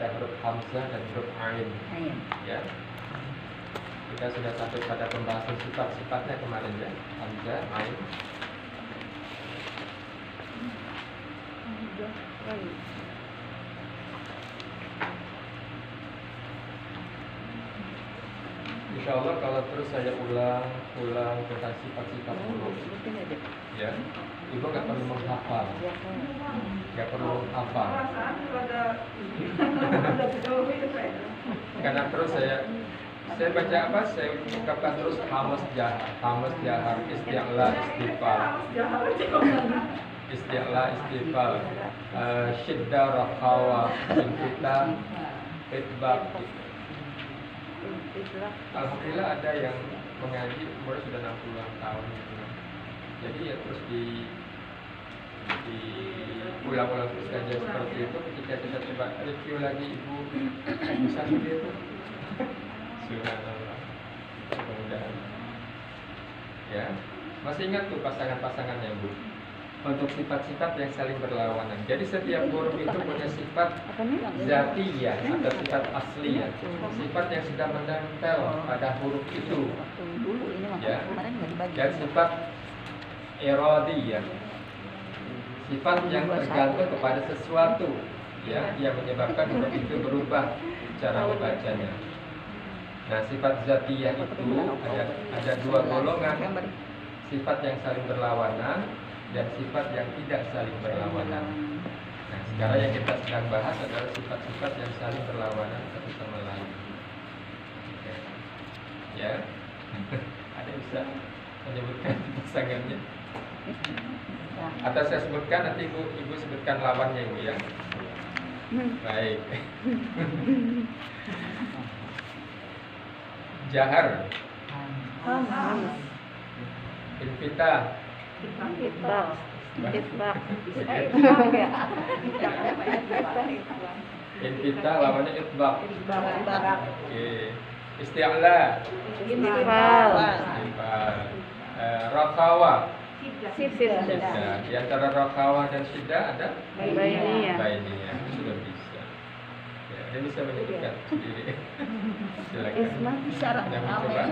pada huruf hamzah dan huruf ain. Ya. Kita sudah sampai pada pembahasan sifat-sifatnya kemarin ya. Hamzah, ain. Insya Allah kalau terus saya ulang tentang sifat-sifat huruf, ya, ibu nggak perlu menghafal, nggak perlu hafal. Karena terus saya baca apa? Saya ungkapkan terus hamas jahar, isti'la, istifal, isti'la, istifal, syiddah, rakhawa, inqita, itbaq. Alhamdulillah ada yang mengaji umur sudah 60-an tahun gitu. Jadi ya terus di ulang-ulang terus kajian seperti itu. Ketika kita coba review lagi, ibu bisa seperti itu. Subhanallah. Mudah-mudahan. Ya, masih ingat tuh pasangan-pasangannya bu? Untuk sifat-sifat yang saling berlawanan. Jadi setiap huruf itu punya sifat zatiyah atau sifat asliyah, sifat yang sudah menempel pada huruf itu, ya. Dan sifat iradiyah, sifat yang tergantung kepada sesuatu, ya, yang menyebabkan huruf itu berubah cara membacanya. Nah, sifat zatiyah itu ada dua golongan, sifat yang saling berlawanan dan sifat yang tidak saling berlawanan. Nah, sekarang yang kita sedang bahas adalah sifat-sifat yang saling berlawanan satu sama lain. Oke. Ya, ada yang bisa menyebutkan pasangannya? Atau saya sebutkan, nanti ibu sebutkan lawannya ibu ya. Baik. Jahar, infitah, itbaq. Infitah lawannya itbaq. Oke. Isti'la, istifal. Rakhawa, syiddah. Di antara rakhawa dan syiddah ada bainiyah. Sudah bisa. Ya, dia bisa menyebutkan sendiri. Silakan. Yang mencoba.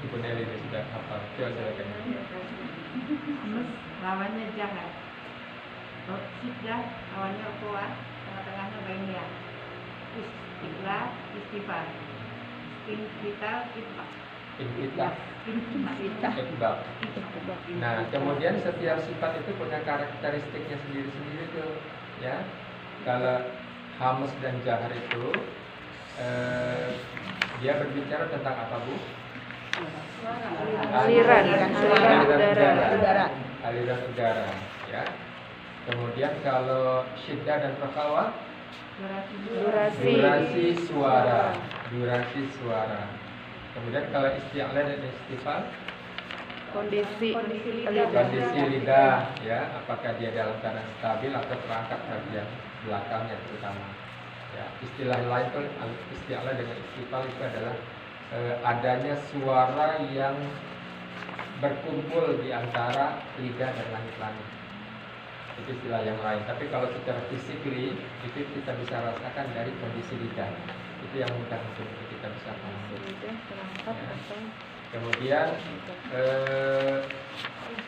Ibu Nelly ini sudah hafal. Coba silakan. Hamas lawannya jahar, syiddah lawannya kuat, tengah-tengahnya bainiyah. Isti'la, istifal, infitah, itbaq. Itbaq. Nah, kemudian setiap sifat itu punya karakteristiknya sendiri-sendiri tuh, ya. Kalau hamas dan jahar itu dia berbicara tentang apa bu? Aliran udara, ya. Kemudian kalau syiddah dan rakhawa, durasi suara. Kemudian kalau isti'la dan istifal, kondisi lidah, ya, apakah dia dalam keadaan stabil atau terangkat bagian belakangnya terutama. Ya, istilah lain itu isti'la dengan istifal itu adalah adanya suara yang berkumpul di antara lidah dan langit-langit. Itu istilah yang lain. Tapi kalau secara fisikly itu kita bisa rasakan dari kondisi lidah. Itu yang mudah untuk kita bisa pahami. Ya. Kemudian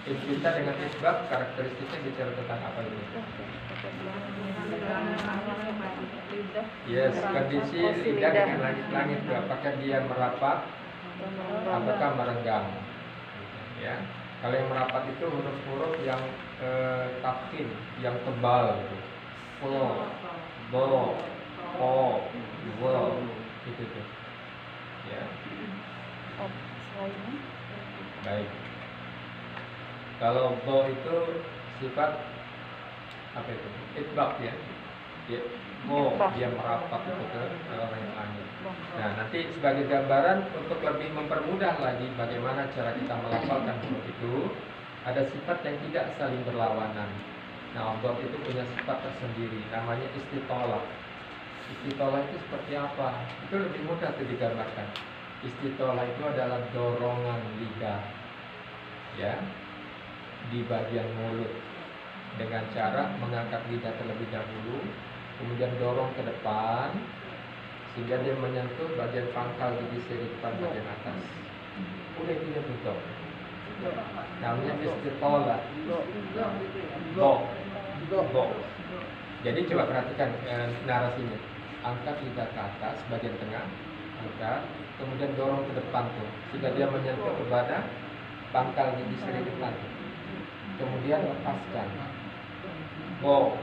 infitah dengan itbaq karakteristiknya bicara tentang apa ini? Yes, kondisi lidah dengan langit-langit itu apakah dia merapat ataukah merenggang? Ya, kalau yang merapat itu huruf-huruf yang tafkhim, yang tebal, gitu. Fo, bo, ko, wo, gitu tuh. Ya. Baik. Kalau bo itu sifat apa itu? Itbaq ya. Dia merapat itu ke orang yang langit. Nah, nanti sebagai gambaran untuk lebih mempermudah lagi bagaimana cara kita melafalkan huruf itu, ada sifat yang tidak saling berlawanan. Nah, dhab itu punya sifat tersendiri, namanya istitolah. Istitolah itu seperti apa? Itu lebih mudah tuh digambarkan. Istitolah itu adalah dorongan lidah, ya, di bagian mulut. dengan cara mengangkat lidah terlebih dahulu, kemudian dorong ke depan sehingga dia menyentuh bagian pangkal gigi seri depan bagian atas. Udah itu dia tutup. Namanya istiqalah. Bo. Jadi coba perhatikan narasinya. Angkat lidah ke atas bagian tengah, angkat, kemudian dorong ke depan tuh, sehingga dia menyentuh kepada pangkal gigi seri depan. Kemudian lepaskan. Bo.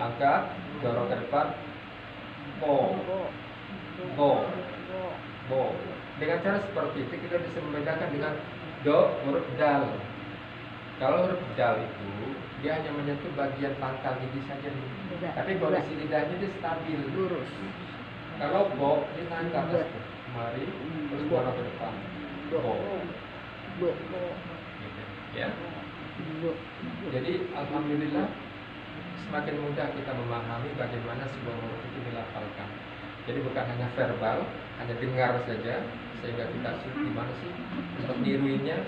Angkat, dorong ke depan. Bo. Dengan cara seperti itu kita bisa membedakan dengan do huruf dal. Kalau huruf dal itu dia hanya menyentuh bagian pangkal gigi saja. Tapi kondisi lidahnya dia stabil, lurus. Kalau bo dia naik ke atas, mari terus dorong ke depan. Bo. Gitu. Ya. Jadi alhamdulillah semakin mudah kita memahami bagaimana sebuah huruf itu dilafalkan. Jadi bukan hanya verbal, hanya dengar saja, sehingga kita gimana sih untuk niruinnya.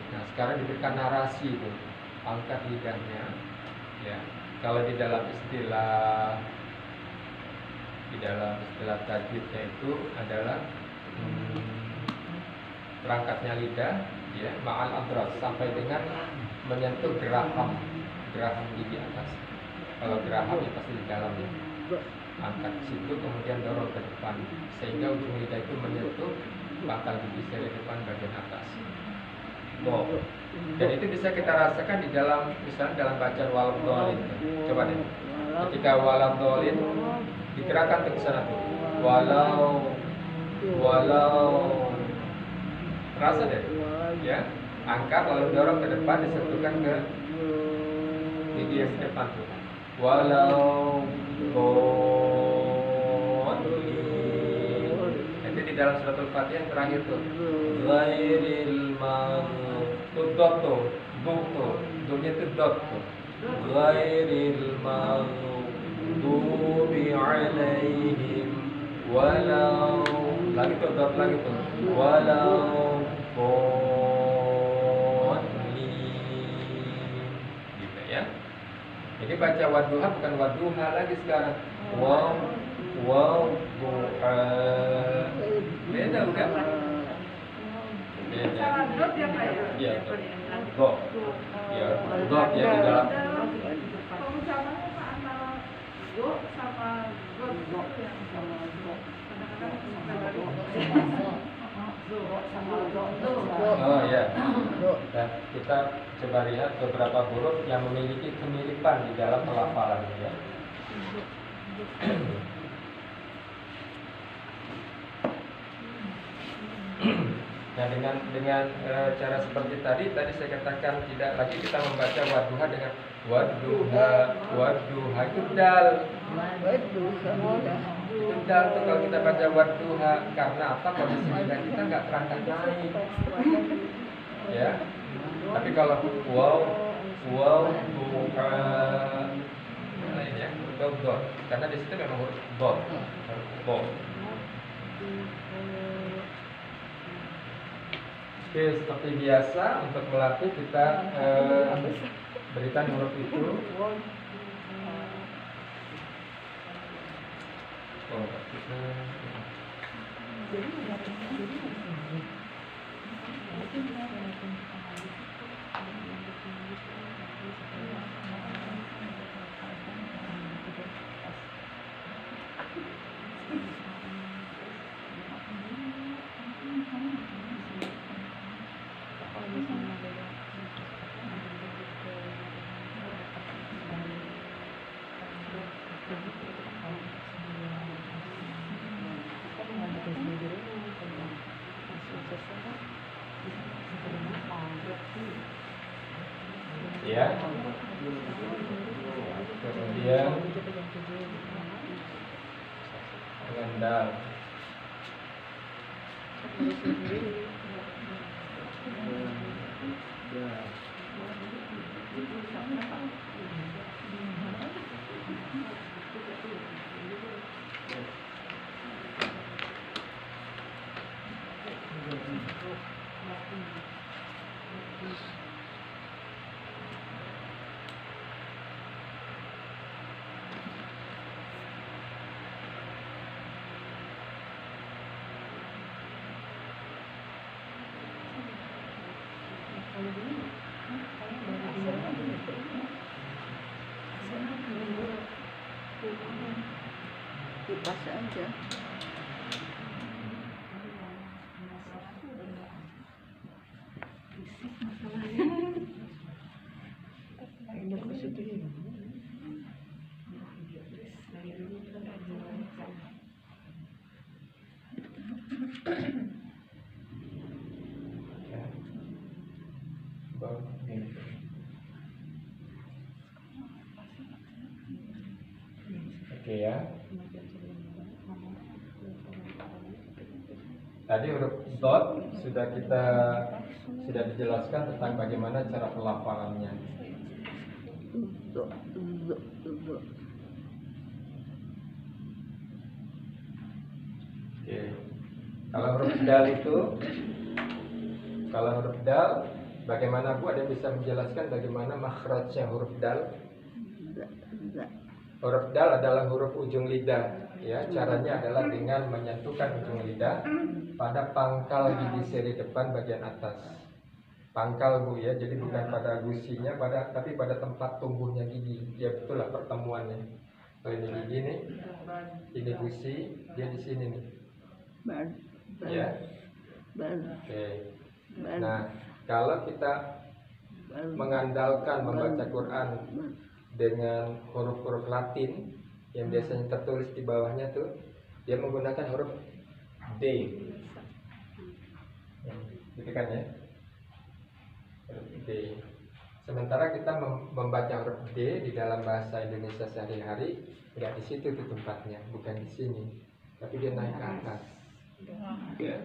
Nah sekarang diberikan narasi itu, angkat lidahnya. Ya, kalau di dalam istilah tajwidnya itu adalah berangkatnya lidah, ya, ma'al adras sampai dengan menyentuh geraham gigi atas. Kalau gerahamnya pasti di dalamnya. Angkat situ kemudian dorong ke depan sehingga ujung lidah itu menyentuh pangkal gigi seri depan bagian atas. Bo. Dan itu bisa kita rasakan di dalam, misalnya dalam bacaan walam dolin. Coba deh. Ketika walam dolin digerakkan ke sana tuh. Walau. Rasa deh. Ya. Angkat lalu dorong ke depan disentuhkan ke gigi yang di depan tuh. Walau nanti di dalam surat Al-Fatihah yang terakhir tuh ghairil maghdub tuh dot tuh do-nya tuh dot tuh ghairil maghdubi alaihim walau lagi tuh dot lagi tuh walau gitu ya. Jadi baca wadduha bukan wadduha lagi sekarang. Duha. Beda udah. Beda. Dot ya Pak ya? Iya. Dot. Ya, dot ya di dalam. Pengusamaannya Pak antara do sama dot yang sama dot. Kadang-kadang Oh ya. Nah, kita coba lihat beberapa huruf yang memiliki kemiripan di dalam pelafalan ya. Nah, dengan cara seperti tadi saya katakan tidak lagi kita membaca wadduha dengan wadduha itu dal. Itu dal tuh kalau kita baca wadduha, karena apa? Kondisi lidah kita nggak terangkat naik. Ya. Tapi kalau duha lain ya, dot. Karena di situ memang huruf dot. Oke, seperti biasa untuk melatih kita berikan huruf itu. Ya. Kemudian dengan dal. Pas aja. Ini positif. Oke ya. Tadi huruf dot sudah dijelaskan tentang bagaimana cara pelafalannya. Oke. Kalau huruf dal, bagaimana Bu? Ada yang bisa menjelaskan bagaimana makhrajnya huruf dal? Huruf dal adalah huruf ujung lidah. Ya, caranya adalah dengan menyentuhkan ujung lidah pada pangkal gigi seri depan bagian atas. Pangkal Bu ya, jadi bukan pada gusinya, tapi pada tempat tumbuhnya gigi. Ya betul lah pertemuannya. Kalau ini gigi nih, ini gusi, dia di sini nih. Ya. Oke. Nah, kalau kita mengandalkan membaca Quran dengan huruf-huruf Latin yang biasanya tertulis di bawahnya tuh, dia menggunakan huruf D. Gitu kan ya? Huruf D. Sementara kita membaca huruf D di dalam bahasa Indonesia sehari-hari, nggak di situ tuh tempatnya, bukan di sini, tapi dia naik ke atas. Ya.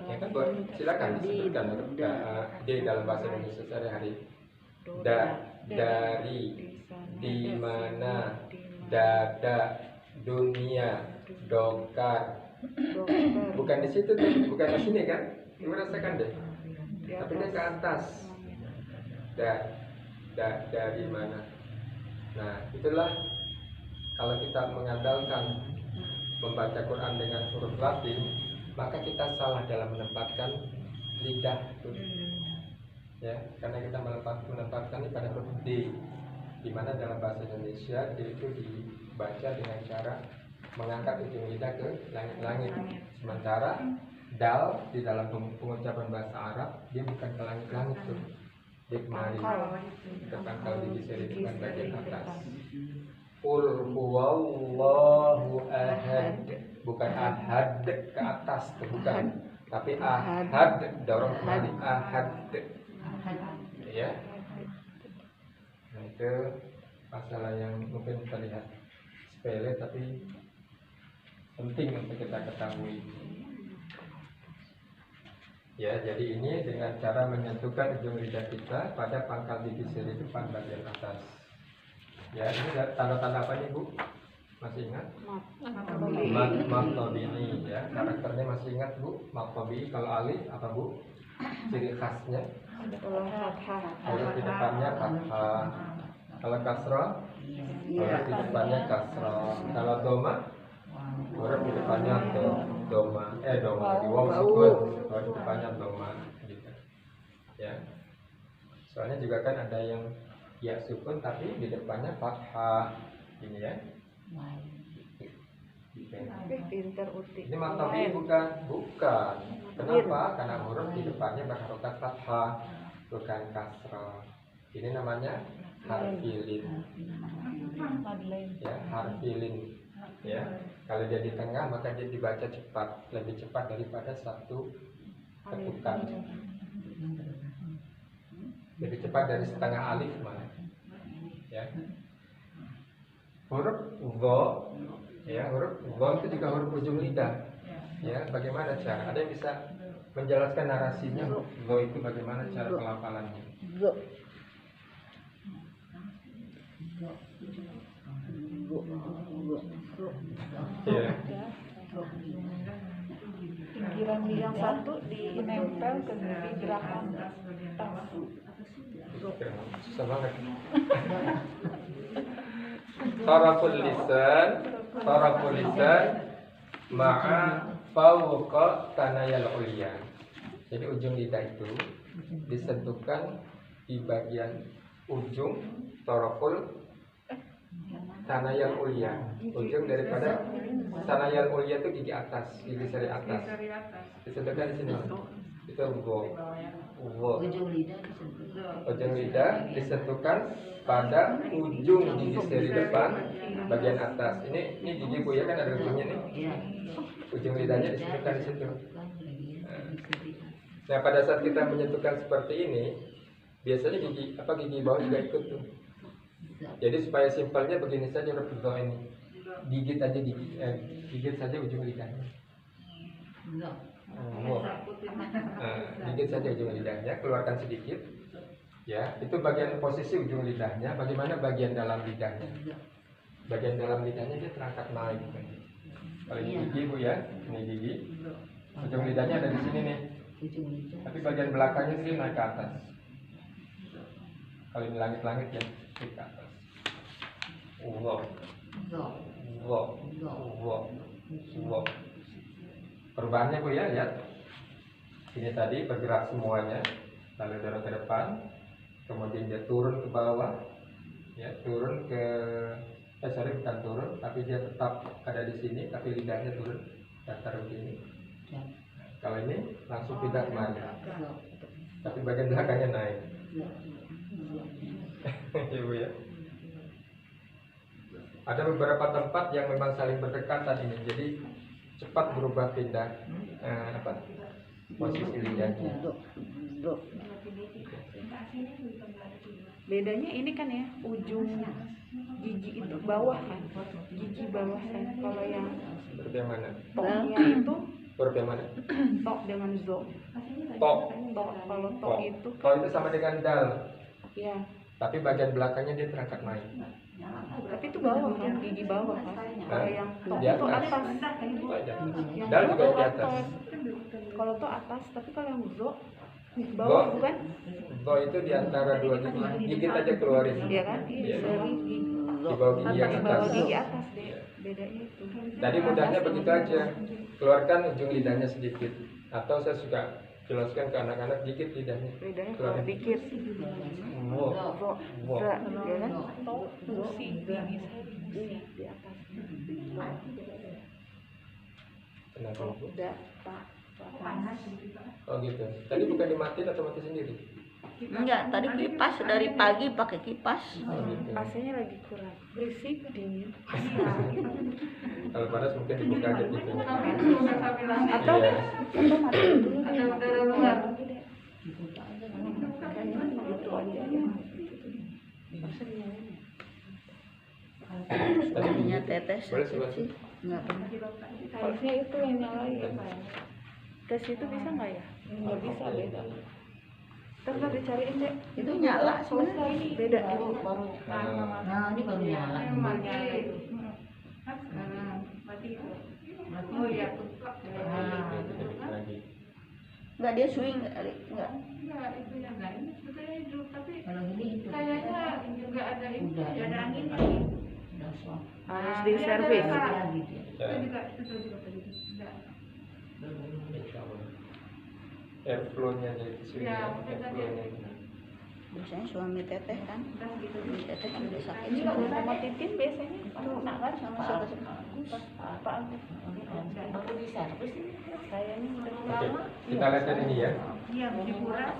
Ya kan, silakan disebutkan huruf D dalam bahasa Indonesia sehari-hari. Dari, di mana, dada, dunia, dokar. Bukan di situ tuh, bukan di sini kan? Ibu rasakan deh. Tapi dia ke atas. Dari mana? Nah, itulah kalau kita mengandalkan membaca Quran dengan huruf Latin, maka kita salah dalam menempatkan lidah itu. Ya, karena kita menempatkan pada huruf D, di mana dalam bahasa Indonesia D itu dibaca dengan cara mengangkat ujung lidah ke langit-langit. Sementara dal di dalam pengucapan bahasa Arab dia bukan ke langit-langit tuh, dia kemari ke pangkal gigi seri depan bagian atas. Qul huwallahu ahad, bukan ahad ke atas tuh, bukan, tapi ahad dorong kembali, ahad. Ya. Nah, itu masalah yang mungkin terlihat sepele tapi penting untuk kita ketahui. Ya, jadi ini dengan cara menyentuhkan ujung lidah kita pada pangkal gigi seri depan bagian atas. Ya, ini tanda-tanda apa nih Bu? Masih ingat? Maqtabi'i ya. Karakternya masih ingat Bu? Maqtabi'i kalau alif apa Bu? Ciri khasnya? Huruf di depannya fathah. Kalau kasrah, huruf di depannya kasrah. Kalau doma, huruf di depannya doma lagi waw sukun, huruf di depannya doma gitu. Ya. Soalnya juga kan ada yang ya sukun tapi di depannya fathah. Ini ya. Ini maqtabi bukan. Kenapa? Karena huruf di depannya berharokat fathah, bukan kasrah. Ini namanya harfilin. Ya, harfilin. Ya, kalau dia di tengah maka dia dibaca cepat, lebih cepat daripada satu ketukan. Lebih cepat dari setengah alif malah. Ya. Huruf dha, ya, huruf dha itu juga huruf ujung lidah. Ya, bagaimana cara? Ada yang bisa menjelaskan narasinya? Dha itu bagaimana cara pelafalannya? Ya. Pinggiran yang satu dinempel ke gerakan tas. Susah banget. Taraful lisan ma'a fawqa tanayal ulya. Jadi ujung lidah itu disentuhkan di bagian ujung taraful sanayal ulya. Ujung daripada sanayal ulya itu gigi atas, gigi seri atas. Dari atas. Disebutkan di sini. Itu wo. Wo. Ujung lidah disebut. Ujung lidah disentuhkan pada ujung gigi seri depan bagian atas. Ini gigi Bu ya, kan ada ujungnya nih. Iya. Ujung lidahnya disentuhkan di situ. Nah, pada saat kita menyentuhkan seperti ini, biasanya gigi bawah juga ikut tuh. Jadi supaya simpelnya begini saja Rob ini. Gigit saja ujung lidahnya. Gigit saja ujung lidahnya, keluarkan sedikit. Ya, itu bagian posisi ujung lidahnya. Bagaimana bagian dalam lidahnya? Bagian dalam lidahnya dia terangkat naik. Kalau ini gigi Bu ya, ini gigi. Ujung lidahnya ada di sini nih. Tapi bagian belakangnya sih naik ke atas. Kalau ini langit-langit ya, naik ke atas. Wo. Perubahannya Bu ya, lihat. Ini tadi bergerak semuanya, lalu dorong ke depan, kemudian dia turun ke bawah, ya turun ke, bukan turun, tapi dia tetap ada di sini, tapi lidahnya turun, datar begini. Kalau ini langsung pindah kemari, tapi bagian belakangnya naik. Ibu ya. Ada beberapa tempat yang memang saling berdekatan ini, jadi cepat berubah pindah posisi lidahnya. Bedanya ini kan ya, ujung gigi itu bawah kan, gigi bawah kan. Kalau yang Huruf yang mana? toknya itu Huruf yang mana? tok dengan zo. Tok. Kalau tok itu Tok itu sama dengan dal, ya, tapi bagian belakangnya dia terangkat naik. tapi itu bawah kan, gigi bawah kan. Kalau yang tok Di itu atas. atas. Oh, ada. Yang Dal tok juga di atas. atas. Kalau tok atas, tapi kalau yang zo Go. bawah bukan? Go itu di antara dua gigi. Gigit aja keluarin. Iya kan? Iya. Seri gigi. Di bawah gigi yang Di bawah atas. gigi atas deh. Bedanya itu. Tadi mudahnya begitu aja. Keluarkan ujung lidahnya sedikit. Atau saya suka jelaskan ke anak-anak gigit lidahnya. Bedanya Keluarin. kalau dikit. Wo. Zo, Wo. za, ya kan? Tok, zo, di atas. Kenapa Bu? Da, ta, panas. Oh gitu. Tadi bukan dimatiin atau mati sendiri? Enggak, tadi kipas dari pagi pakai kipas. Oh, gitu. AC-nya lagi kurang. Berisik, dingin. Kalau panas mungkin dibuka aja gitu. Atau Iya. atau mati dulu. Ada udara luar. Kayaknya begitu aja ya. Tadi Punya gigit. tetes Boleh sakit sebelah sih. sini. Enggak pernah. Harusnya itu yang nyalain. Tes itu bisa nggak ya? Nggak bisa, beda. Ntar dicariin deh. Itu nyala Selesai sebenarnya. ini. Beda. Baru. Nah, ini baru nyala. Oh iya, Lagi. Enggak, dia swing kali. Enggak. enggak itu yang enggak ini sebetulnya hidup tapi Kalau ini itu. kayaknya juga ada ini, Udah. ada anginnya. Udah swap. Harus Nah, di dia servis. ada rasa. Ya gitu. Ya. Itu juga tadi. Enggak. Insya Allah. Airflow-nya jadi swing. Ya, mungkin tadi Airflow-nya. Biasanya suami teteh kan. Udah gitu. Teteh kan udah sakit. Ini kalau sama titin biasanya Tuh, nak kan sama siapa? apa Aku di servis ini. kayaknya udah Oke, lama. kita lihat dari ini ya. Iya, di murah.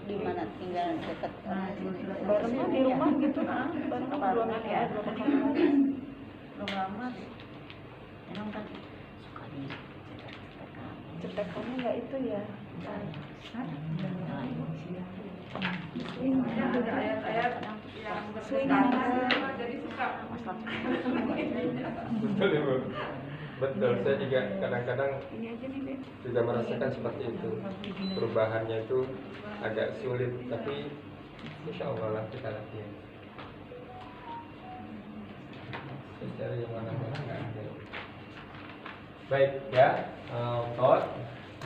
Di mana tinggal dekat sini. Bareng mah di rumah gitu nah, bareng mah belum ada berapa kali lagi. Belum lama. Emang kan suka di Cetekannya nggak itu ya. Ini ada ayat-ayat yang berdekatan, jadi suka. Betul ya Bu. Betul, saya juga kadang-kadang Ini aja nih deh. juga merasakan seperti itu. Perubahannya itu agak sulit, tapi insya Allah lah kita latihan. Saya cari yang mana-mana nggak ada. Baik ya, tot,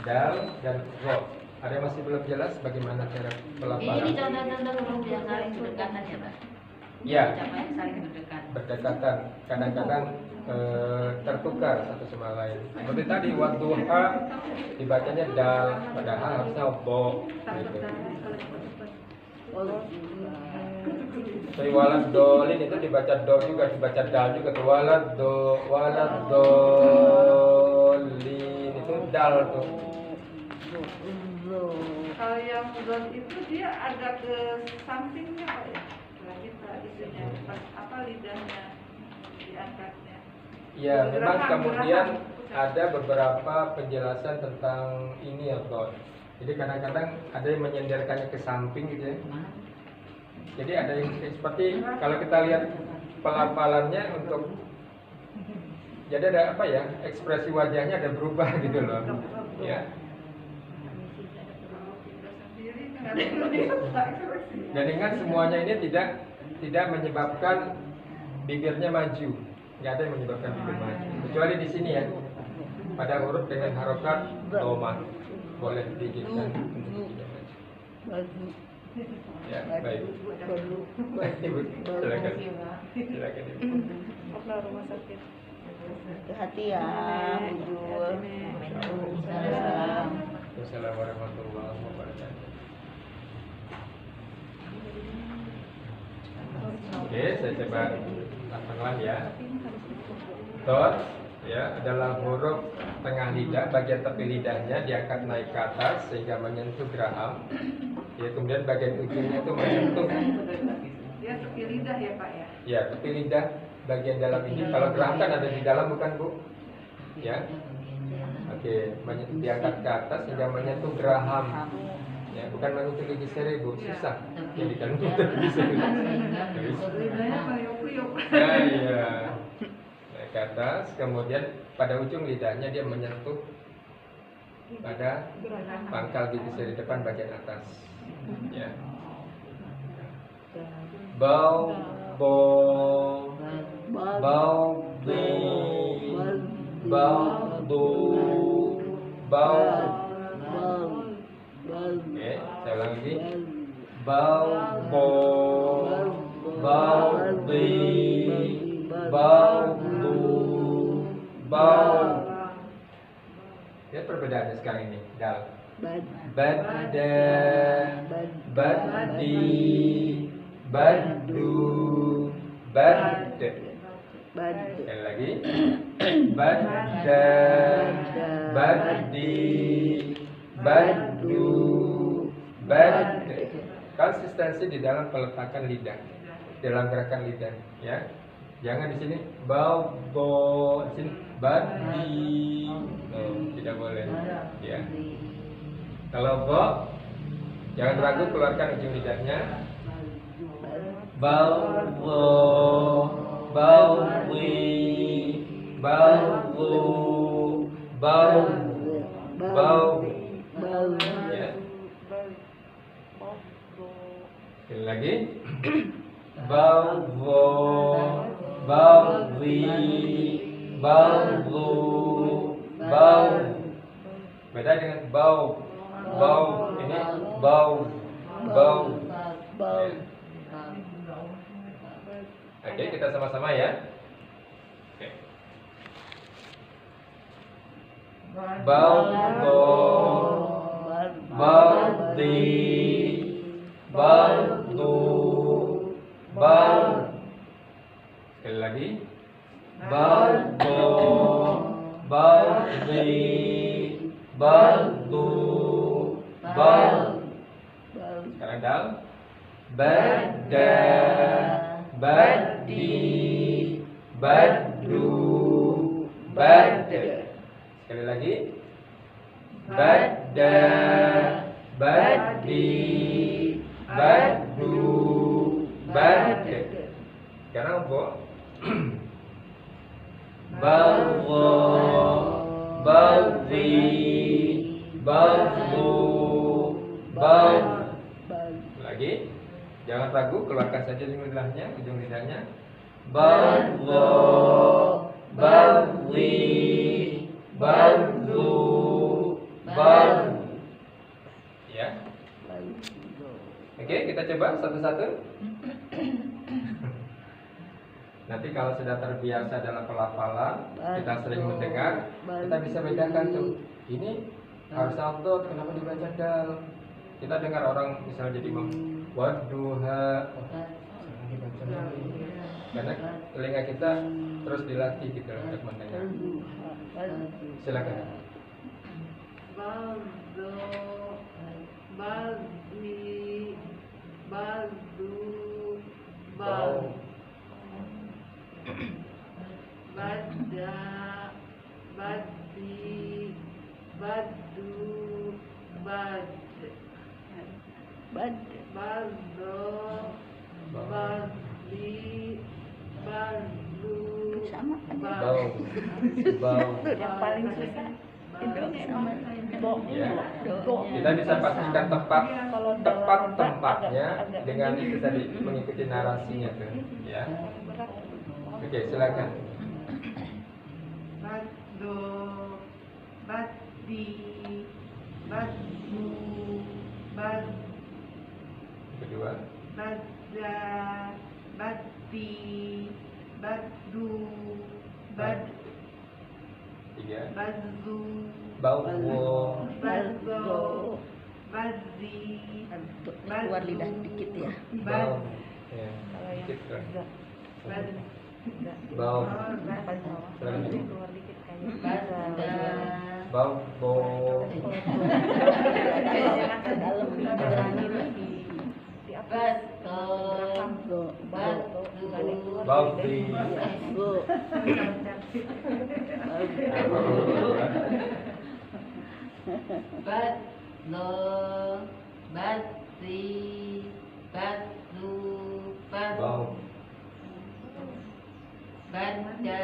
dal, dan ro. Ada yang masih belum jelas bagaimana cara Ini pelafalan? contoh-contoh huruf yang saling berdekatan ya, Pak? Ya, Ucapannya saling berdekat. berdekatan. Kadang-kadang tertukar satu sama lain. Seperti tadi wadduha dibacanya dal, padahal harusnya bo gitu. Tapi walad dolin itu dibaca do juga, dibaca dal juga tuh. Walad dolin itu dal tuh. Kalau yang zon itu dia agak ke sampingnya Pak ya. Nah, kita isunya apa lidahnya diangkatnya. Ya, memang kemudian ada beberapa penjelasan tentang ini ya, Bro. Jadi kadang-kadang ada yang menyenderkannya ke samping gitu ya. Jadi ada yang seperti kalau kita lihat pelafalannya untuk, jadi ada apa ya, ekspresi wajahnya ada berubah gitu loh. Ya. Dan ingat semuanya ini tidak menyebabkan bibirnya maju. Nggak ada yang menyebabkan bibir maju. Kecuali di sini ya. Pada huruf dengan harokat doma boleh digigitkan. Ya, baik. Ibu, silakan. Silakan Ibu. Apa rumah sakit? Hati ya, Bujur. Waalaikumsalam. Wassalamualaikum warahmatullahi wabarakatuh. Oke, saya coba pelan ya. Dot ya adalah huruf tengah lidah, bagian tepi lidahnya diangkat naik ke atas sehingga menyentuh geraham. Ya, kemudian bagian ujungnya itu menyentuh. Dia tepi lidah ya Pak ya. Ya, tepi lidah bagian dalam ini. Kalau geraham kan ada di dalam bukan Bu? Ya. Oke, diangkat ke atas sehingga menyentuh geraham. Ya, bukan menyentuh gigi seri Bu, susah. Jadi kan gigi seri. Lidahnya meliuk-liuk. Ya, iya. Naik ke atas, kemudian pada ujung lidahnya dia menyentuh pada pangkal gigi seri depan bagian atas. Ya. Bau, bo, bau, bi, bau, du, bau. Oke, saya ulang lagi. Bau, bo, bau, bi, bau, du, bau. Lihat perbedaannya sekarang ini. Dal. Badan, badi, badu, bad. Sekali lagi. Badan, badi, badu, bad. Konsistensi di dalam peletakan lidah, dalam gerakan lidah, ya. Jangan di sini bau, bo, di sini badi. Tidak boleh, ya. Kalau bo, jangan ragu keluarkan ujung lidahnya. Bau, bo, bau, wi, bau, lu, bau, bau. Ya. Sekali lagi. Bau, bo, bau, wi, bau, lu, bau. Beda dengan bau. Bau ini bau, bau. Ya. Oke, kita sama-sama ya. Oke. Bau, bo, bau, di, bau, du, bau. Sekali lagi. Bau, bo, bau, di, bau, du, bau. Sekarang dal. Badan, badi, badu, bad. Sekali lagi. Badan, badi, badu, bad. Sekarang bo. Bawa, bawi, bawu, bau. Lagi. Jangan ragu, keluarkan saja ujung lidahnya. Bawa, bawi, bawu, bau. Ya. Oke, kita coba satu-satu. Nanti kalau sudah terbiasa dalam pelafalan, kita sering mendengar, kita bisa bedakan tuh. Ini harus auto, kenapa dibaca dal? Kita dengar orang misalnya jadi waduha, karena telinga kita terus dilatih gitu loh untuk mendengar. Silakan. Baldo, baldi, baldu, bal, bada, badi, badu, bad, baldo, baldi, baldu, Sama Bau, bau. yang paling susah itu sama Ya. do. Kita bisa pastikan tepat Kalau tepat dalam tempatnya agak dengan itu tadi mengikuti narasinya tuh, ya. Oke, silakan. bado, badi, badu, bad, Kedua, bada, badi, badu, bad, tiga, badu, bau, bado, badi, Keluar lidah dikit ya. bau, ya, Kalau yang dikit kan. bad, Bau, pas bawah silakan. keluar dikit kayaknya. Bau, bau, Jangan ke dalam di apa? bau, di, Bado, badi, badu, bau, bada,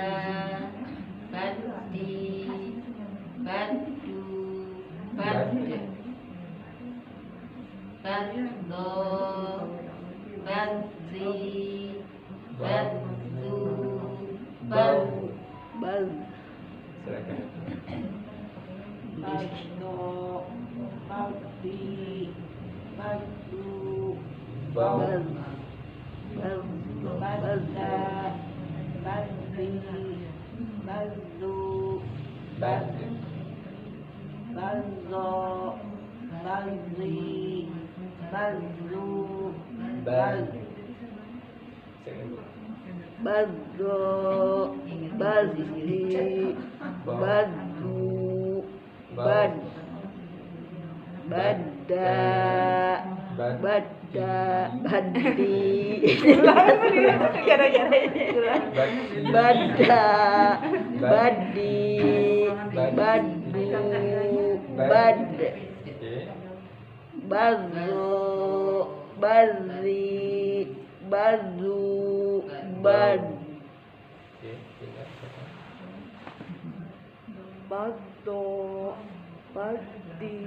badi, badu, bade, bado, badi, badu, bau, bad. silakan. bado, badi, badu, Bau, bada, badi, badu, bad, bazo, bazi, bazu, bad, bazo, bazi, badu, bad, bada, bada, badi, gara-gara ini bada, badi, badu, bad, oke, bazo, bazi, bazu, bad, oke, tidak, Bado, badi,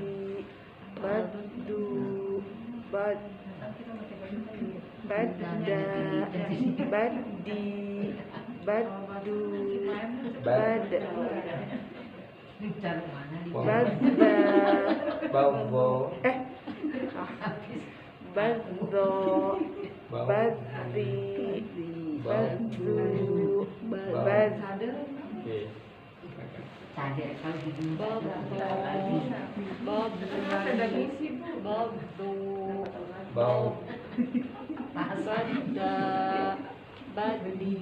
badu, bad, bada, badi, badu, bad, bada, bau, bau, bado, bau, badi, badu, bad, oke, Sadar kalau gitu. bau, bada, badi, badu, bad, bado, baldi,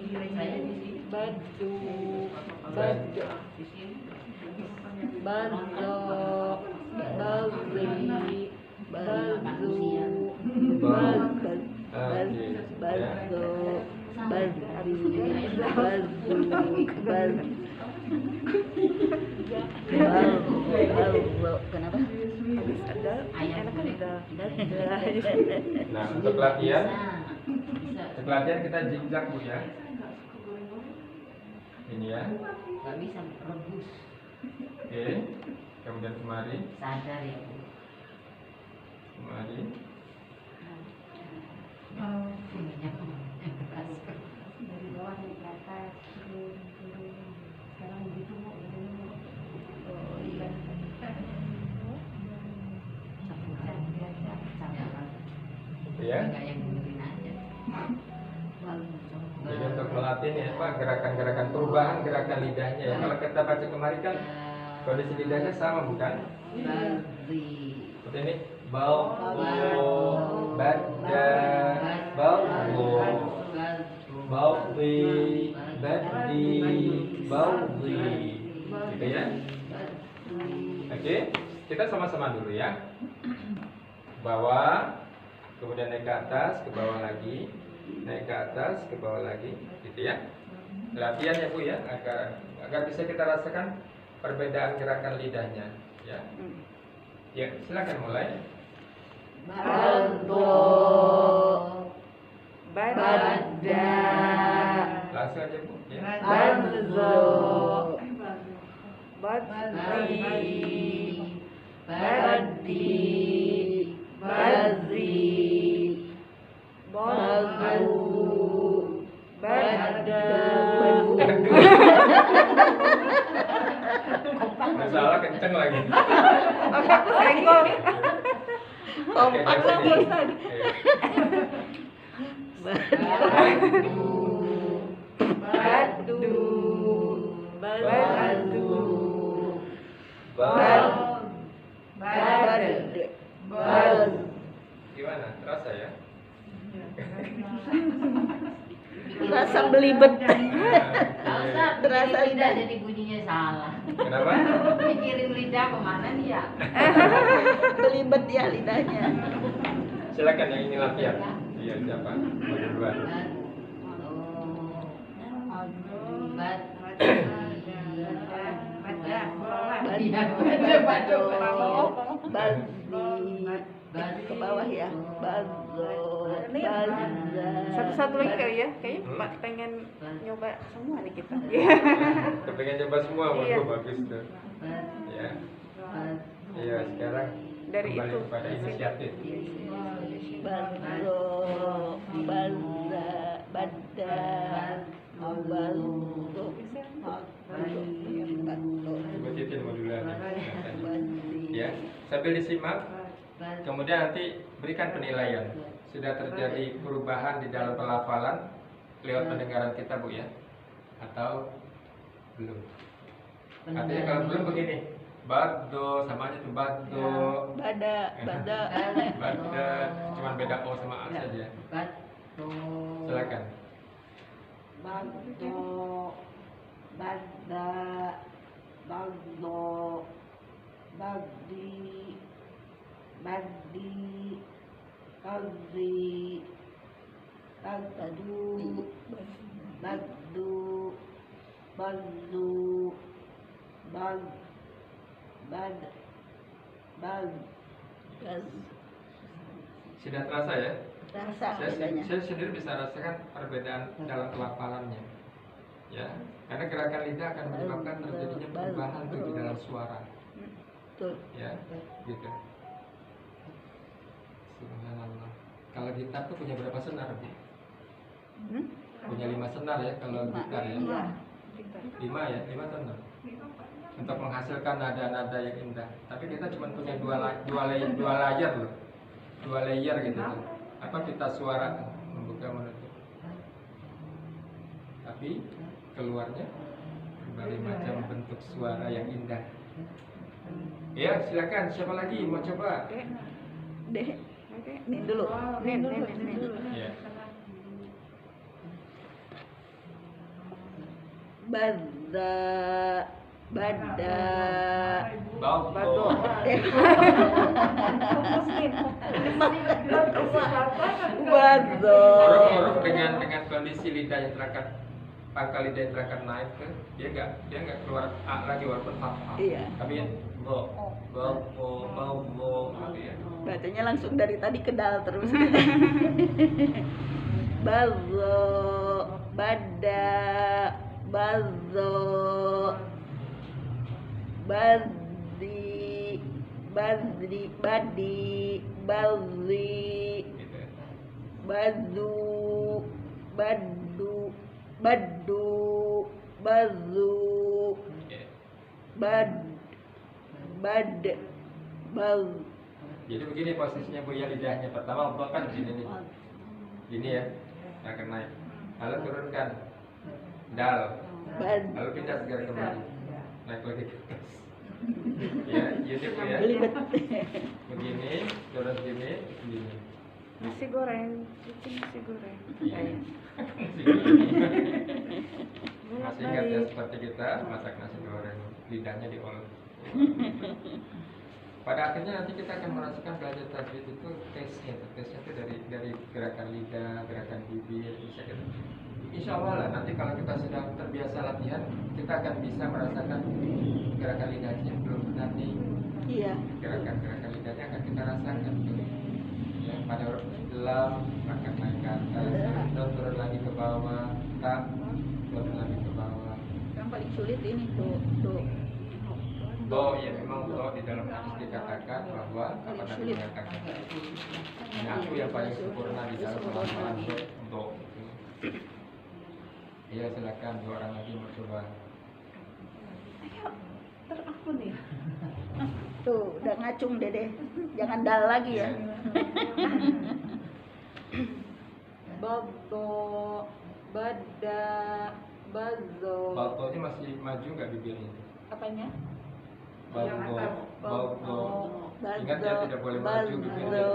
bazu, bad, oke, bazo, ya. badi, bazu, bad, Kenapa? habis ada enak kan udah Nah, untuk latihan, Bisa. untuk latihan kita zigzag Bu ya. Ini ya, Gak bisa rebus. oke. Kemudian kemari, Sadar ya Bu. kemari, Minyak keras. Dari bawah naik ke atas, turun, turun. Sekarang begitu Bu. Oh iya. Campuran biasa, campuran. gitu ya. Enggak yang dengerin aja. Jadi untuk melatih ya, Pak, gerakan-gerakan perubahan gerakan lidahnya ya. Kalau kita baca kemarin kan kondisi lidahnya sama bukan? Badi. Seperti ini, bau, bada, bau, Baudi, badi, baudi. Gitu ya. Oke, kita sama-sama dulu ya. Bawah, kemudian naik ke atas, ke bawah lagi, naik ke atas, ke bawah lagi, gitu ya. Latihan ya Bu ya, agar bisa kita rasakan perbedaan gerakan lidahnya, ya. Ya, silakan mulai. Baldo, Bada. Langsung aja Bu. Ya. baldo, Badi. badi, badri, Badu. Bada. Salah kenceng lagi. Oke, aku senggol. Kompak lah, Ustaz. badu, Badu. bad, Gimana? Terasa ya? Rasa belibet. Usah Terasa pikirin lidah jadi bunyinya salah. Kenapa? Pikirin lidah kemana nih ya? Belibet ya lidahnya. Silakan yang ini latihan. Iya, siapa? Mau duluan. Badi ke bawah ya. Bazo, baza. Satu-satu lagi kali ya, kayaknya Pak pengen nyoba semua nih kita. Kepengen coba semua, Iya. bagus tuh. Ya. Iya, sekarang Dari kembali itu. kepada inisiatif. Bazo, baza, bada, bazo, Coba titin mau duluan. Ya, sambil disimak. Kemudian nanti berikan penilaian. Sudah terjadi perubahan di dalam pelafalan lewat pendengaran kita Bu ya? Atau belum? Artinya kalau belum begini, bado sama aja tuh bado, bada, bada, cuman beda o sama a saja. Silakan. Bagdo, bada, bagdo, bagdi, bagdi, bagdi, bagdu, bagdu, bagdu, bag, bad, bag, bag. Sudah terasa ya? Rasa Saya sendiri bisa rasakan perbedaan dalam pelafalannya, ya. Karena gerakan lidah akan menyebabkan terjadinya perubahan tuh di dalam suara, Betul. ya, gitu. Subhanallah. Kalau gitar tuh punya berapa senar Bu? Punya 5 senar ya kalau gitar ya. 5 ya, 5 atau 6? Untuk menghasilkan nada-nada yang indah. Tapi kita cuma punya dua layar loh, 2 layer gitu tuh. Apa kita suara membuka menutup. Tapi keluarnya berbagai macam bentuk suara yang indah. Ya silakan, siapa lagi mau coba? Deh, nih dulu. Nih. Ya. Bada, bada, Bado. bado. Huruf-huruf dengan kondisi lidah yang terangkat, pangkal lidah yang terangkat naik ke, dia nggak keluar a lagi walaupun fathah. Iya. Tapi bo, gitu ya. Bacanya langsung dari tadi ke dal terus. Bazo, bada, bazo, badi, badi, bazi, Gitu ya. badu, badu, bazu, Ya. bad, bal. Jadi begini posisinya Bu ya, lidahnya pertama untuk kan di sini nih. Gini ya, akan naik. Lalu turunkan dal. Bad. Lalu pindah segera kembali. Naik lagi ke atas. Ya, YouTube ya. Belibet. Begini, turun sini, begini. Nasi goreng, cuci nasi goreng. Iya. Kayak. Masih ingat ya seperti kita masak nasi goreng, lidahnya diolah. Pada akhirnya nanti kita akan merasakan belajar tajwid itu tesnya itu dari gerakan lidah, gerakan bibir, bisa gitu. Insya Allah lah nanti kalau kita sudah terbiasa latihan, kita akan bisa merasakan gerakan lidahnya belum nanti. Iya. Gerakan lidahnya akan kita rasakan. Ya, pada huruf lam akan naik ke atas, dan turun lagi ke bawah, tak turun lagi ke bawah. Yang paling sulit ini tuh. Do ya memang do di dalam hadis dikatakan bahwa apa Nabi mengatakan ini aku yang paling sempurna di dalam melakukan do. Iya silakan dua orang lagi mau coba. Aku nih. Tuh, udah ngacung Dede. Jangan dal lagi ya. Bado, bada, bazo. Baltonya masih maju nggak bibirnya? Apanya? Balto. Ingat ya tidak boleh maju bibirnya.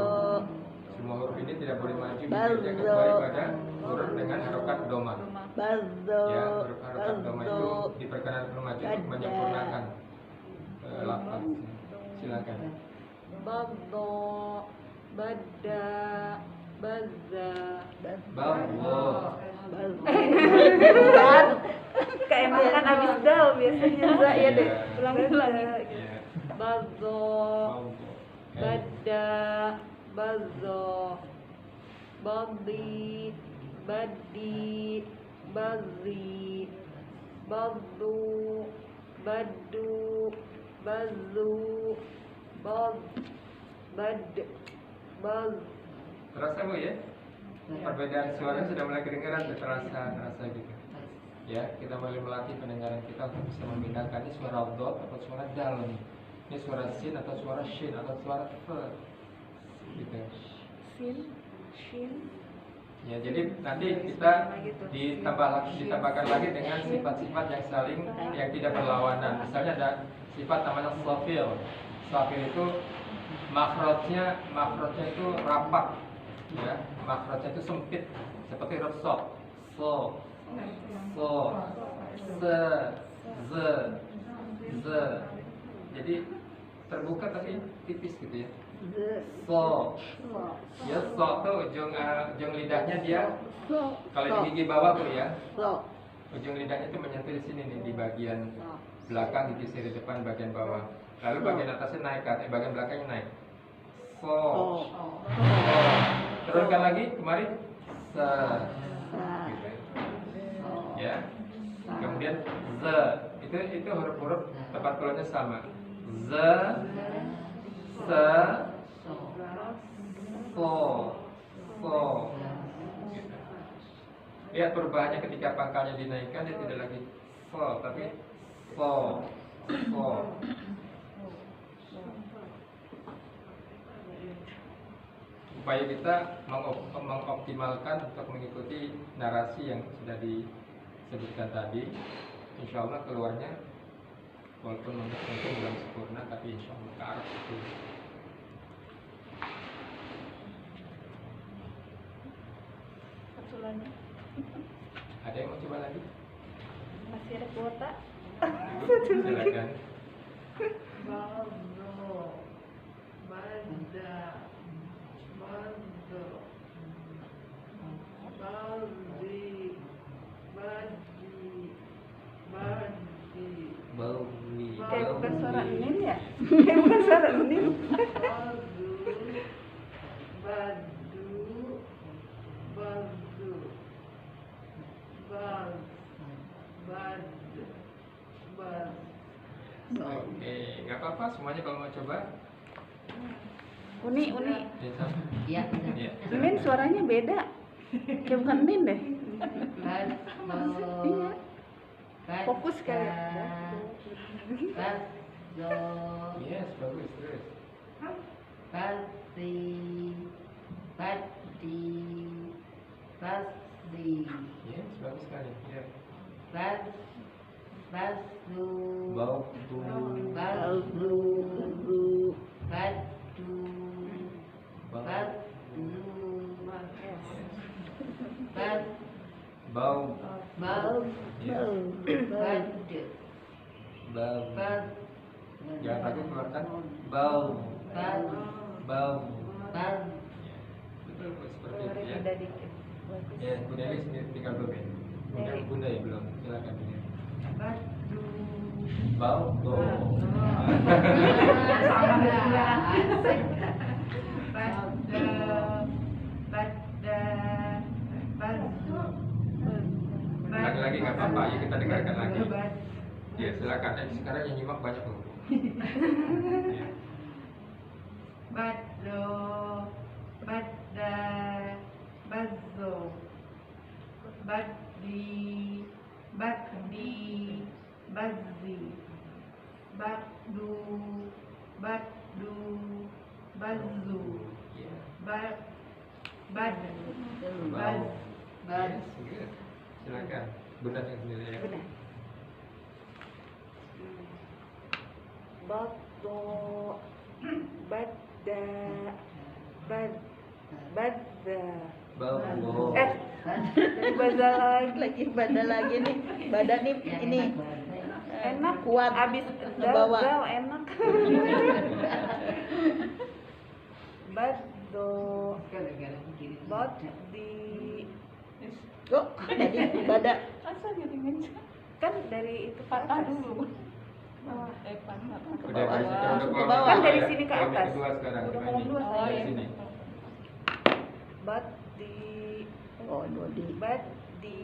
Semua huruf ini tidak boleh maju bibirnya kecuali pada huruf dengan harokat doma. Bazo. Ya, huruf harokat doma itu diperkenankan maju untuk menyempurnakan lafaz. Silakan. Bado, bada, baza. Balto. Kayak makan abis dal biasanya. Ya deh. Ulangi. Iya. Bazo, Balto. bada, bazo. Badi, badi, bazi. Badu, badu, bazu. Bad, baz. Terasa Bu ya? Perbedaan suara sudah mulai kedengaran, terasa gitu. Ya, kita mulai melatih pendengaran kita untuk bisa membedakan ini suara dot atau suara dal nih. Ini suara sin atau suara shin atau suara f. Gitu. Shin. Ya, jadi nanti kita ditambahkan lagi dengan sifat-sifat yang tidak berlawanan. Misalnya ada sifat namanya slofil. Slofil itu makrotnya itu rapat, ya. Makrotnya itu sempit, seperti huruf so, ze. Jadi terbuka tapi tipis gitu ya. So, ya so tuh ujung lidahnya dia kalau di gigi bawah tuh ya, ujung lidahnya itu menyentuh di sini nih di bagian belakang gigi seri depan bagian bawah. Lalu bagian atasnya naik ke atas, bagian belakangnya naik. So. Turunkan lagi kemarin. Se. Gitu. Ya. Kemudian ze. Itu huruf-huruf tempat keluarnya sama. Ze. Se. So. Gitu. Lihat perubahannya ketika pangkalnya dinaikkan, dia tidak lagi so, tapi so. Upaya kita mengoptimalkan untuk mengikuti narasi yang sudah disebutkan tadi. Insya Allah keluarnya walaupun mungkin belum sempurna, tapi insya Allah ke arah itu. Kapsulannya. Ada yang mau coba lagi? Masih ada kuota? Silakan. Bazo, bada, bazo, baldi, badi. Kayak bukan suara Nin ya? Kayak bukan suara Nin. Badu, bazu, baz, bad, baz. Oke, nggak apa-apa semuanya kalau mau coba. Uni. Ya, sama. Iya. Iya. Nin suaranya beda. Kayak bukan Nin deh. Bazo. Fokus kali. Bazo. Yes, bagus terus. Badi. Yes, bagus sekali. Ya. Bazu. Bautu. Bazu. Badu. Bau. Bau. Ya. Bad. Bau. Bad. Jangan takut keluarkan bau. Bad. Bau. Bad. Ya. Betul seperti itu Keluarin ya. udah dikit. Bagus. Ya, Bunda Elis tinggal belum ya? Bunda ya belum. Silakan Bunda. Badu. Bau. Bau. Lagi-lagi nggak apa-apa, ya kita dengarkan lagi. Ya silakan. Sekarang yang nyimak banyak loh. Ya. Bado, badda, bazo, baddi, baddi, bazzi, baddu, baddu, bazzu, Ya. bad, bad, Bau. bad, Yes, good. Silakan. Bunda yang sendiri ya. Benar. Bado, badda, badda. Bau. Bau. Jadi baza lagi. Badan lagi nih. Badan nih ini Enak. kuat. Abis Ngebawa. dal enak. Bado, baddi. Kok jadi badan Asal jadi mencet. Kan dari itu patah dulu. Bawah. Patah. Udah dari situ, udah Ke keluar. bawah. Kan dari sini ke Kelompok atas. kedua sekarang. Udah Ini. kelompok kedua saya. Dari sini. Baddi, oh Dodi. baddi,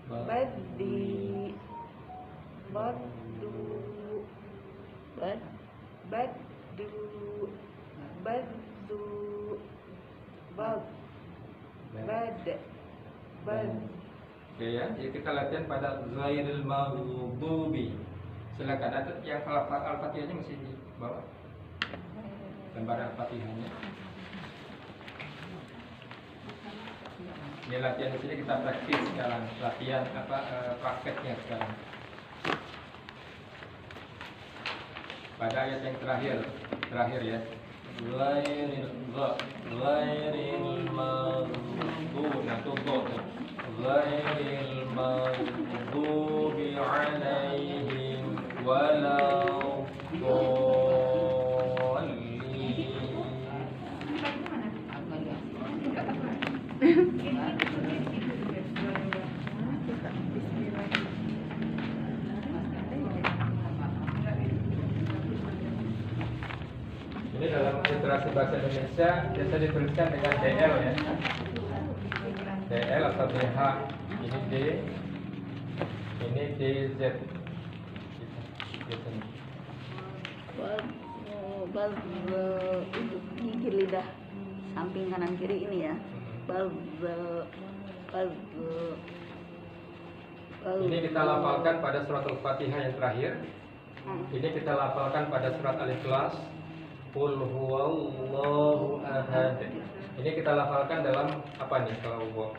Bau. baddi, baddu, Bad. baddu, baddu, bad, bad, bad. Oke ya, jadi kita latihan pada ghairil maghdubi. Silakan, ada yang Al-Fatihahnya mesti di bawah. Lembar Al-Fatihahnya. Ini latihan di sini kita praktis sekarang. Latihan prakteknya sekarang. Pada ayat yang terakhir ya. Ghairil maghdubi, nah tuh ghairil maghdubi alaihim Ini dalam literasi bahasa Indonesia biasa dituliskan dengan DL ya. DL atau DH. Ini D, ini DZ. Gitu. Bal itu gigi lidah samping kanan kiri ini ya. Bal Ini kita lafalkan pada surat Al-Fatihah yang terakhir. Ini kita lafalkan pada surat Al-Ikhlas. Qul huwallahu ahad. Ini kita lafalkan dalam apa nih kalau gua?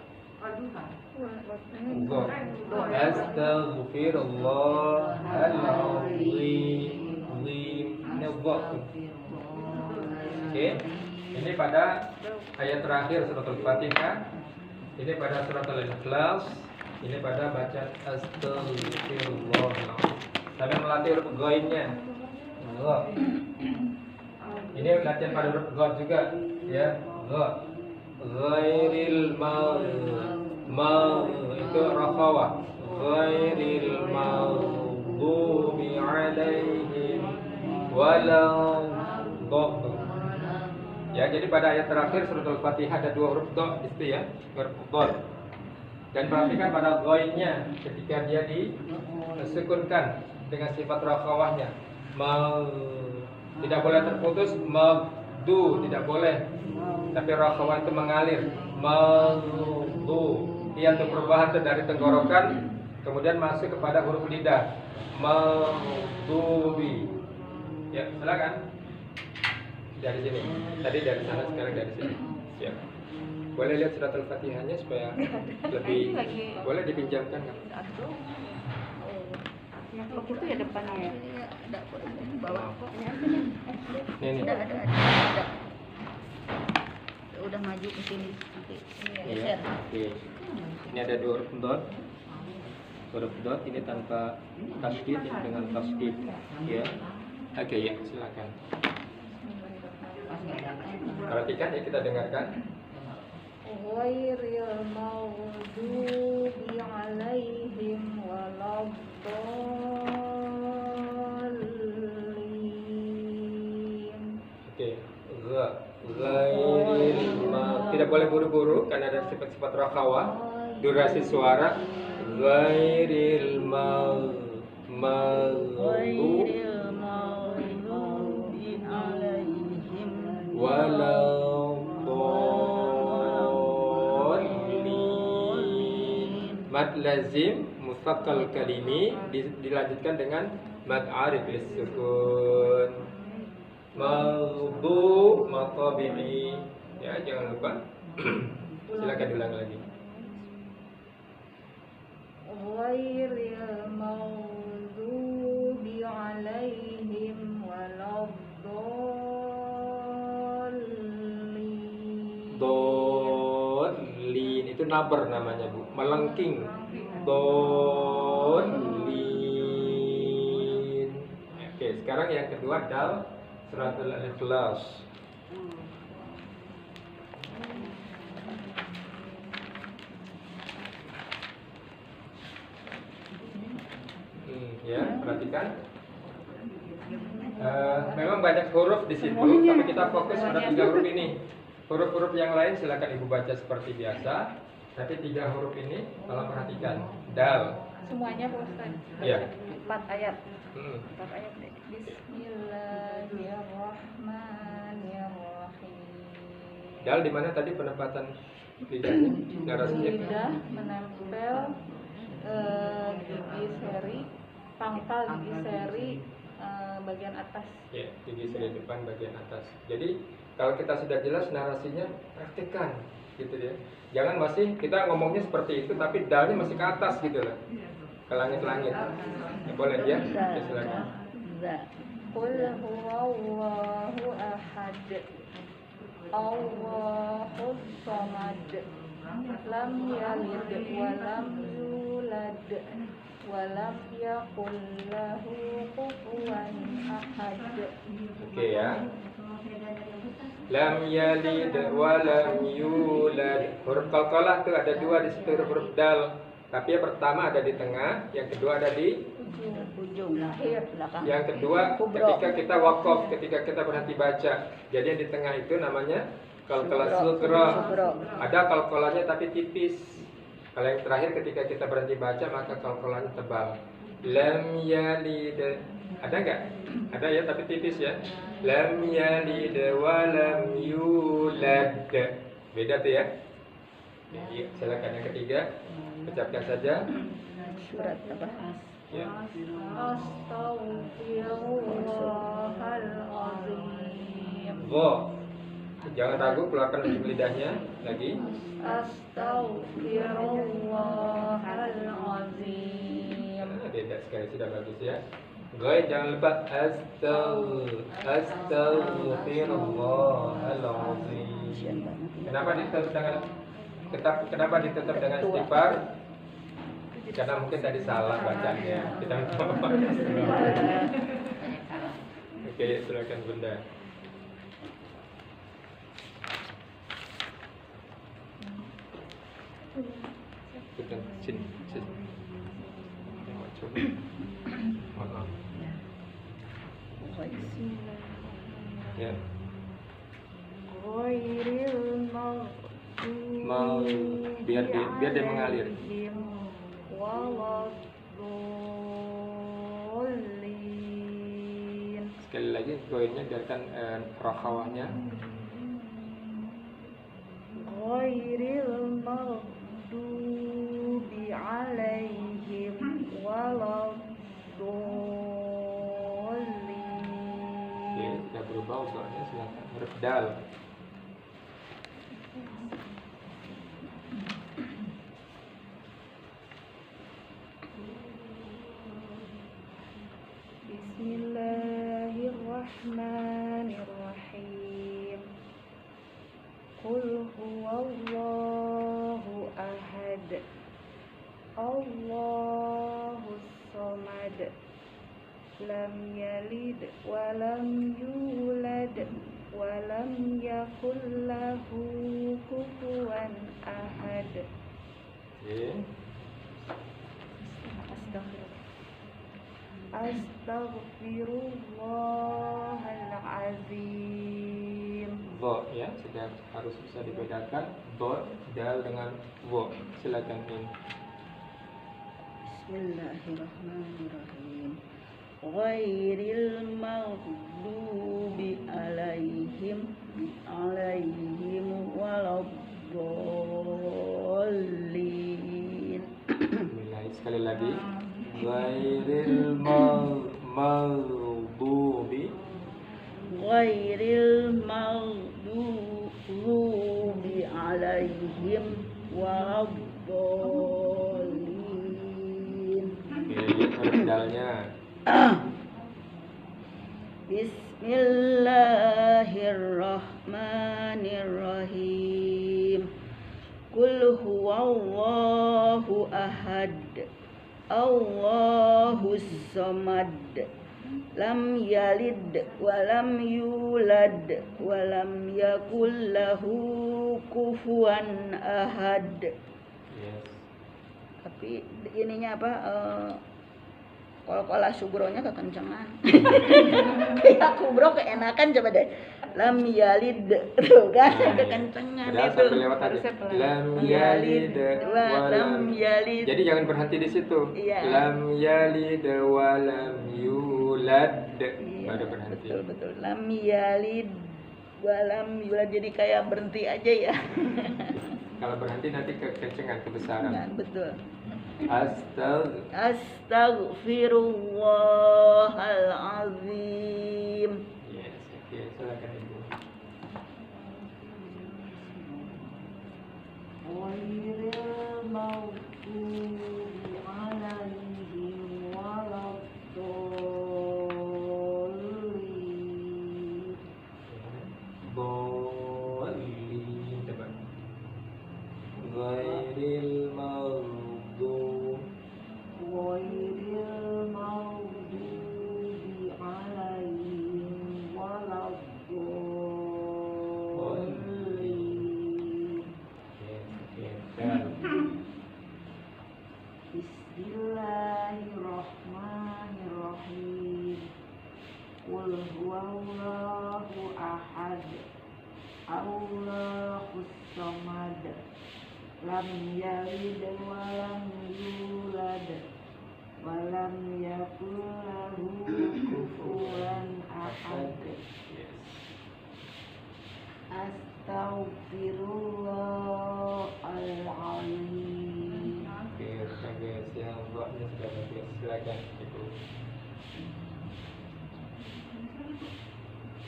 Astaghfirullahaladzim. Oke. Ini pada ayat terakhir surat Al-Fatihah. Ini pada surat Al-Ikhlas. Ini pada bacaan astaghfirullah. Sampai melatih huruf ghainnya. Gha. Ini latihan pada huruf gha juga ya. Gha. Ghairil itu rakhawah. Ghairil maghdubi alaihim waladhdallin. Ya, jadi pada ayat terakhir surat Al-Fatihah ada dua huruf dha di situ ya, huruf dha. Dan perhatikan pada ghainnya ketika dia disukunkan dengan sifat rakhawahnya. Tidak boleh terputus, magdu tidak boleh. Tapi rakhawah itu mengalir. Magdu. Dia untuk perubahan dari tenggorokan kemudian masuk kepada huruf lidah. Magdubi. Ya, silakan. Dari sini. Tadi dari sana, sekarang dari sini. Siap. Boleh lihat surat Al-Fatihahnya supaya lebih boleh dipinjamkan nggak? Yang itu ya depannya ya. ada bawah kok. Ini. Ada. Udah maju ke sini nanti. Iya. Geser. Oke. Ini ada dua huruf dot. Huruf dot ini tanpa tasdid, ini dengan tasdid. Ya. Oke, ya, silakan. Perhatikan ya, kita dengarkan. Ghairil maghdubi alaihim waladdallin. Oke, ghairil tidak boleh buru-buru karena ada sifat-sifat rakhawah. Durasi suara ghairil maghdubi alaihim waladdallin. Mad lazim musaqqal kalimi dilanjutkan dengan mad arif lis-sukun. Maghdu matabi'i. Ya, jangan lupa. Silakan ulang lagi. Ghairil maghdubi alaihim waladdallin. Dolin itu naber namanya, Bu. Melengking. Dolin. Oke, sekarang yang kedua dal suratul Ikhlas. Ya, perhatikan. Memang banyak huruf di situ, tapi kita fokus pada 3 huruf ini. Huruf-huruf yang lain silakan Ibu baca seperti biasa, tapi 3 huruf ini tolong perhatikan. Dal. Semuanya Pak Ustaz. Iya. 4 ayat. 4 ayat deh. Bismillahirrahmanirrahim. Dal di mana tadi penempatan lidahnya? Narasinya. Lidah menempel gigi seri, pangkal gigi seri bagian atas. Ya, gigi seri depan bagian atas. Jadi kalau kita sudah jelas narasinya, praktekkan gitu ya. Jangan masih kita ngomongnya seperti itu tapi dalnya masih ke atas gitu loh. Ke langit-langit. Ya, boleh ya? Oke, silakan. Qul huwallahu ahad. Allahus samad. Lam yalid wa lam yulad wa lam yakul lahu kufuwan ahad. Oke ya. Lam yalid wa lam yulad. Huruf qalqalah tuh ada 2 di situ, huruf dal. Tapi yang pertama ada di tengah, yang kedua ada di ujung belakang. yang kedua ketika kita wakaf, ketika kita berhenti baca. Jadi yang di tengah itu namanya qalqalah sughra. Ada qalqalahnya tapi tipis. Kalau yang terakhir ketika kita berhenti baca maka qalqalahnya tebal. Lam yalid. Ada enggak? Ada ya tapi tipis ya. Lam yalid wa lam yulad. Beda tuh ya. Jadi silakan yang ketiga. Ucapkan saja. Surat apa? Ya. Astaghfirullahaladzim. Go. Jangan ragu, keluarkan ujung lidahnya lagi. Astaghfirullahaladzim. Beda sekali, sudah bagus ya. Goy, jangan lupa astaghfirullahaladzim. Kenapa ditutup dengan istighfar? Karena mungkin tadi salah bacanya. Kita Oke, silakan Bunda. Kita sini. Coba. Maaf. Ya. Ghairil Mau biar dia mengalir. Waladdallin. Sekali lagi goinnya biarkan rakhawahnya. Ghairil maghdubi alaihim waladdallin. Oke, sudah berubah soalnya silakan huruf dal. Bismillahirrahmanirrahim. Qul huwallahu ahad. Allahus Samad. Lam yalid wa lam yulad wa lam yakul lahu kufuwan ahad. Oke. Astaghfirullahalazim. Bo ya, sudah harus bisa dibedakan bo dal dengan wo. Silakan In. Bismillahirrahmanirrahim. Ghairil maghdubi alaihim waladdallin. Mulai sekali lagi. Ghairil maghdubi Ghairil maghdubi alaihim waladdallin. Oke, lihat huruf dalnya. Bismillahirrahmanirrahim. Qul huwallahu ahad. Allahus samad. Lam yalid wa lam yulad wa lam yakul lahu kufuwan ahad. Yes. Tapi ininya apa? Kol-kolah subronya kekencengan. Ya kubro keenakan coba deh. Lam yalid tuh kan kekencengan Udah itu. sampai lewat aja. Lam yalid wa lam yalid. Jadi jangan berhenti di situ. Iya. Lam yalid wa lam yulad. Iya, Baru berhenti. betul. Lam yalid wa lam yulad, jadi kayak berhenti aja ya. Kalau berhenti nanti kekencengan, kebesaran. Nah, betul. Astaghfirullahalazim. Yes, oke, silakan Ibu. Ghairil maghdubi alaihim waladdallin. Bolin, coba. Ghairil maghdubi Ghairil maghdubi alaihim waladdallin. Bismillahirrahmanirrahim. Qul huwallahu ahad. Allahus samad. Lam yalid wa lam yulad wa lam yakul lahu kufuwan ahad. Astaghfirullahaladzim. Oke, guys, yang buatnya sudah bagus. Silakan Ibu.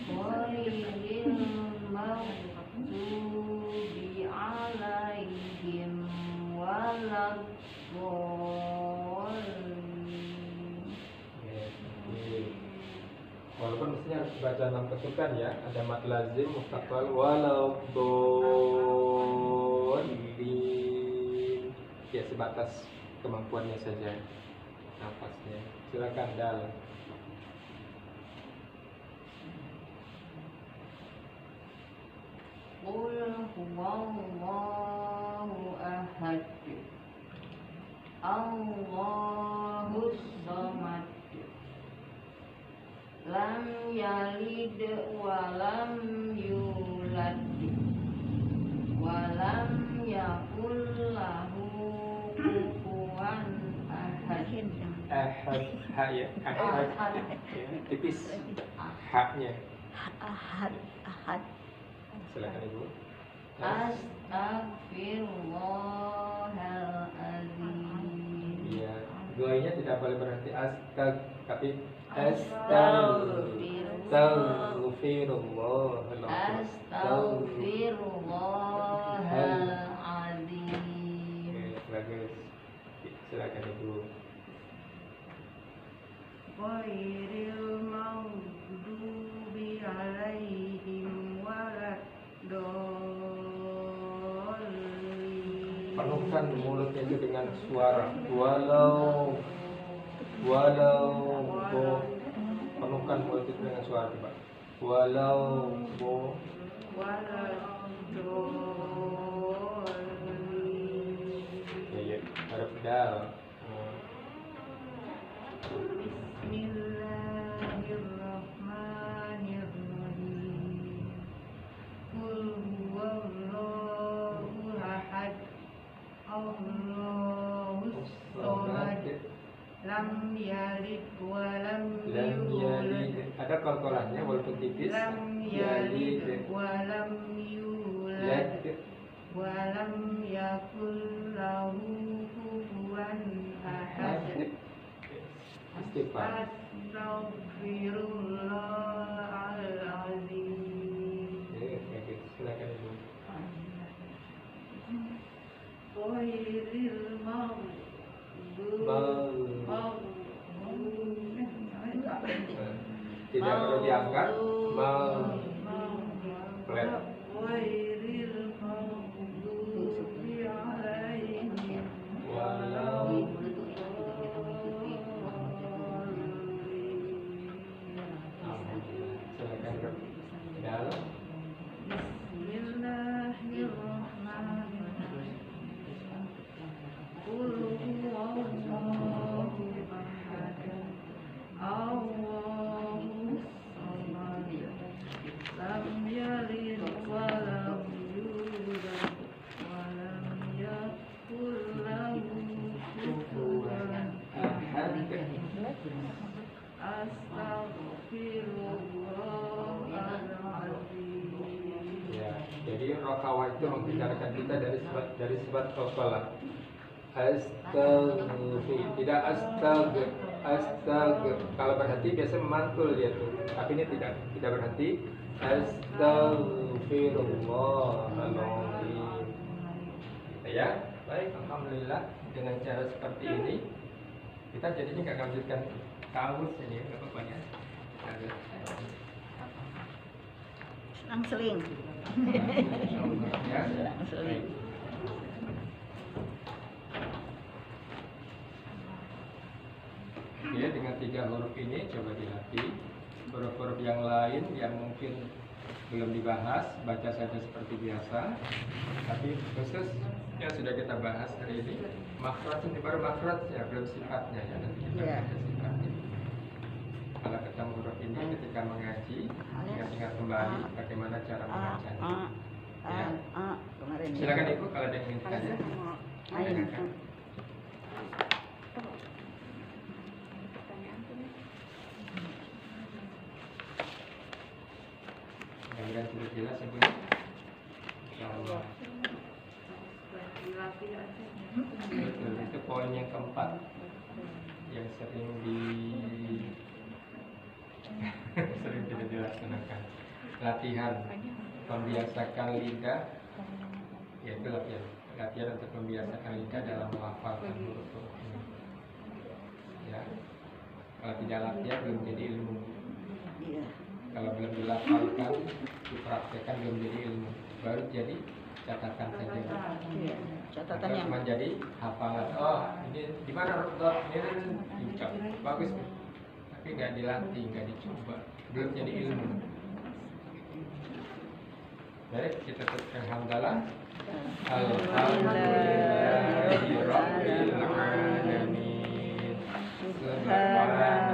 Ghairil maghdubi alaihim waladdallin. Yes, oke. Walaupun mestinya harus baca 6 ketukan ya. Ada mad lazim, mustaqbal, waladdallin. Ya, sebatas kemampuannya saja nafasnya. Silakan Dal. Qul huwallahu ahad. Allahus samad. Lam yalid wa lam yulad wa lam yakul lahu kufuwan ahad. Ahad, ha ya, ahad. Ya, tipis haknya. Ahad. Silakan Ibu. Astaghfirullahaladzim. Iya, doanya tidak boleh berhenti tapi Astaghfirullahaladzim. Oke, bagus. Silakan Ibu. Ghairil maghdubi alaihim waladdallin. Penuh penuhkan mulutnya itu dengan suara. Walau penuhkan mulut itu dengan suara coba. Walau ya, ada pedal. Bismillahirrahmanirrahim. Qul huwallahu ahad. Allahus samad. Lam yalid wa lam yulad. Ada kol-kolannya walaupun tipis. Lam yalid wa lam yulad. Wa lam yakul lahu kufuwan ahad. Istighfar. Astaghfirullahaladzim. Silakan Ibu. Ghairil Tidak perlu diangkat. Flat. Ghairil maghdubi alaihim Walau silakan Dok. Dalam. Bismillahirrahmanirrahim. Qul huwallahu ahad. Allahus samad. Lam yalid wa lam yulad wa lam yakul lahu kufuwan ahad. Astaghfirullahaladzim. Ya, jadi rokawa itu membicarakan kita dari sifat kosolah. Tidak astag. Kalau berhenti biasa memantul dia tuh, tapi ini tidak berhenti. Astagfirullahaladzim. Ya, baik, alhamdulillah dengan cara seperti ini kita jadinya nggak lanjutkan kamus ini, nggak apa-apa ya. Senang seling. Ya, Senang seling. Oke, dengan 3 huruf ini coba dilatih. Huruf-huruf yang lain yang mungkin belum dibahas, baca saja seperti biasa. Tapi khusus yang sudah kita bahas hari ini, makhraj ini baru makhraj ya, belum sifatnya ya, nanti kita baca sifatnya. Kalau ketemu huruf ini ketika mengaji, ingat-ingat kembali bagaimana cara membacanya. Ya. Kemarin. Silakan Ibu kalau ada yang ingin ditanya. Tanyakan. Mudah-mudahan sudah jelas ya Bu. Insyaallah. Dilatih aja. Betul, itu poin yang keempat yang sering tidak dilaksanakan. Latihan membiasakan lidah, yaitu latihan untuk membiasakan lidah dalam melafalkan huruf-huruf ini. Ya, kalau tidak latihan belum jadi ilmu. Iya. Kalau belum dilafalkan, dipraktekkan belum jadi ilmu, baru jadi catatan saja. Iya. Catatan Atau yang cuma jadi hafalan. Oh, ini di mana rukun? Ini diucap bagus, tapi nggak dilatih, nggak dicoba, belum jadi ilmu. Baik, kita teruskan hamdalah. Alhamdulillahirabbil alamin. Subhanallah.